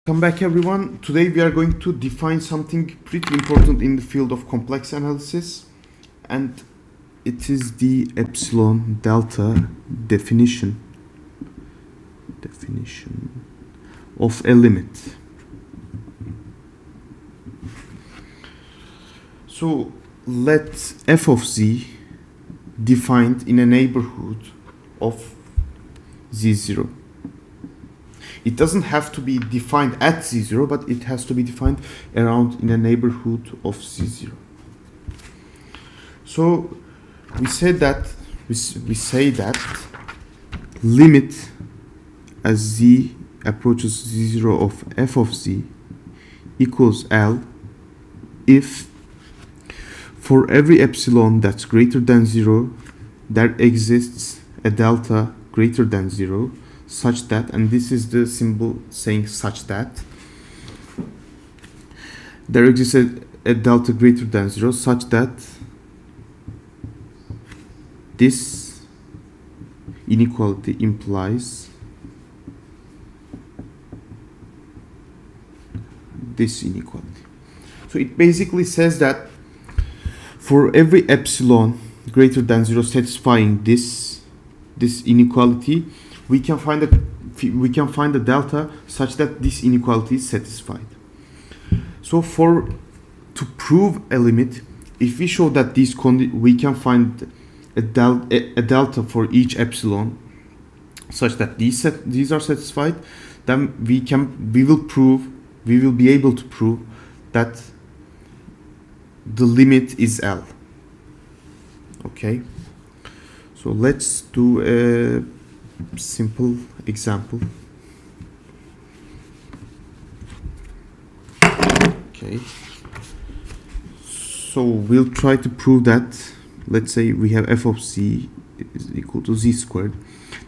Welcome back, everyone. Today we are going to define something pretty important in the field of complex analysis, and it is the Epsilon-Delta definition of a limit. So let f of z defined in a neighborhood of z0. It doesn't have to be defined at z0, but it has to be defined around in a neighborhood of z0. So we say that limit as z approaches z0 of f of z equals L if for every epsilon that's greater than 0 there exists a delta greater than 0 such that, and this is the symbol saying such that, there exists a delta greater than 0 such that this inequality implies this inequality. So it basically says that for every epsilon greater than 0 satisfying this inequality, we can find a delta such that this inequality is satisfied. So to prove a limit, if we show that we can find a delta for each epsilon such that these are satisfied, then we will be able to prove that the limit is L. Okay, so let's do a simple example. Okay, so we'll try to prove that, let's say we have f of z is equal to z squared.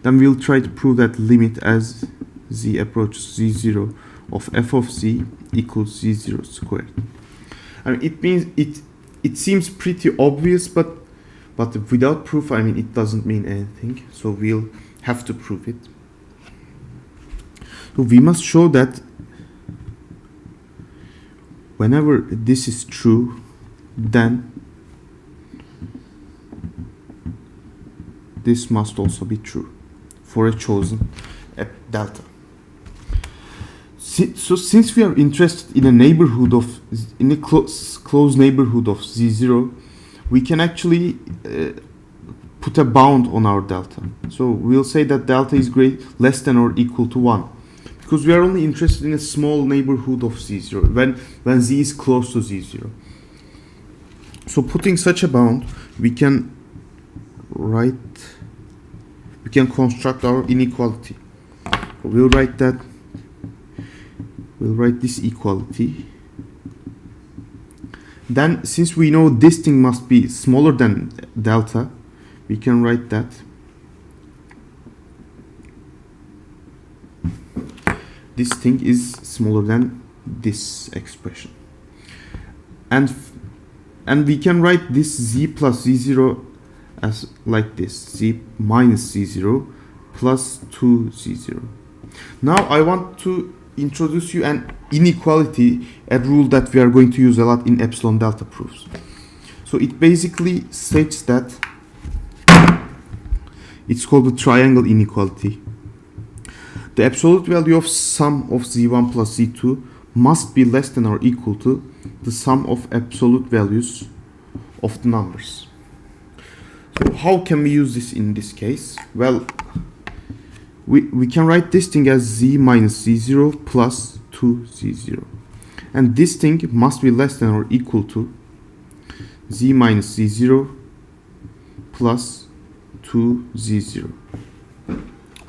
Then we'll try to prove that limit as z approaches z0 of f of z equals z0 squared. I mean, it means it seems pretty obvious, but without proof, I mean, it doesn't mean anything. So we'll have to prove it. So we must show that whenever this is true, then this must also be true for a chosen delta. So since we are interested in a neighborhood in a close neighborhood of z0, we can actually put a bound on our delta. So we'll say that delta is less than or equal to 1, because we are only interested in a small neighborhood of z0 when z is close to z0. So putting such a bound, we can construct our inequality. We'll write this equality. Then, since we know this thing must be smaller than delta, we can write that this thing is smaller than this expression. And we can write this z plus z0 as like this, z minus z0 plus 2z0. Now I want to introduce you an inequality, a rule that we are going to use a lot in epsilon delta proofs. So it basically states that it's called the triangle inequality. The absolute value of sum of z1 plus z2 must be less than or equal to the sum of absolute values of the numbers. So how can we use this in this case? Well, we can write this thing as z minus z0 plus 2z0. And this thing must be less than or equal to z minus z0 plus 2z0.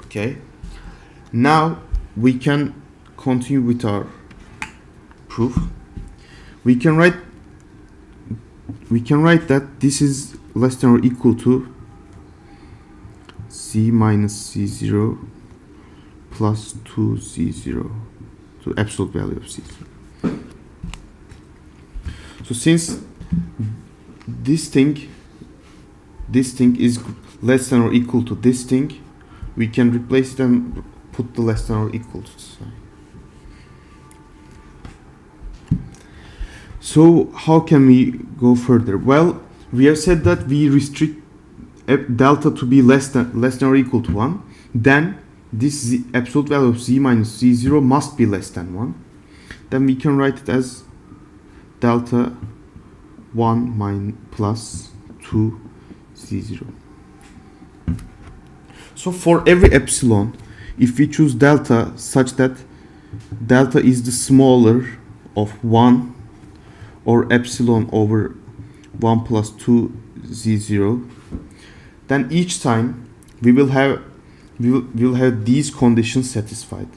Okay. Now we can continue with our proof. We can write that this is less than or equal to z minus z0 plus 2z0 to absolute value of z0. So since this thing is less than or equal to this thing, we can replace it and put the less than or equal to sign. So how can we go further? Well, we have said that we restrict delta to be less than or equal to 1. Then this absolute value of z minus z0 must be less than 1. Then we can write it as delta 1 plus 2 z0. So for every epsilon, if we choose delta such that delta is the smaller of 1 or epsilon over 1 plus 2 z0, then each time we will have these conditions satisfied.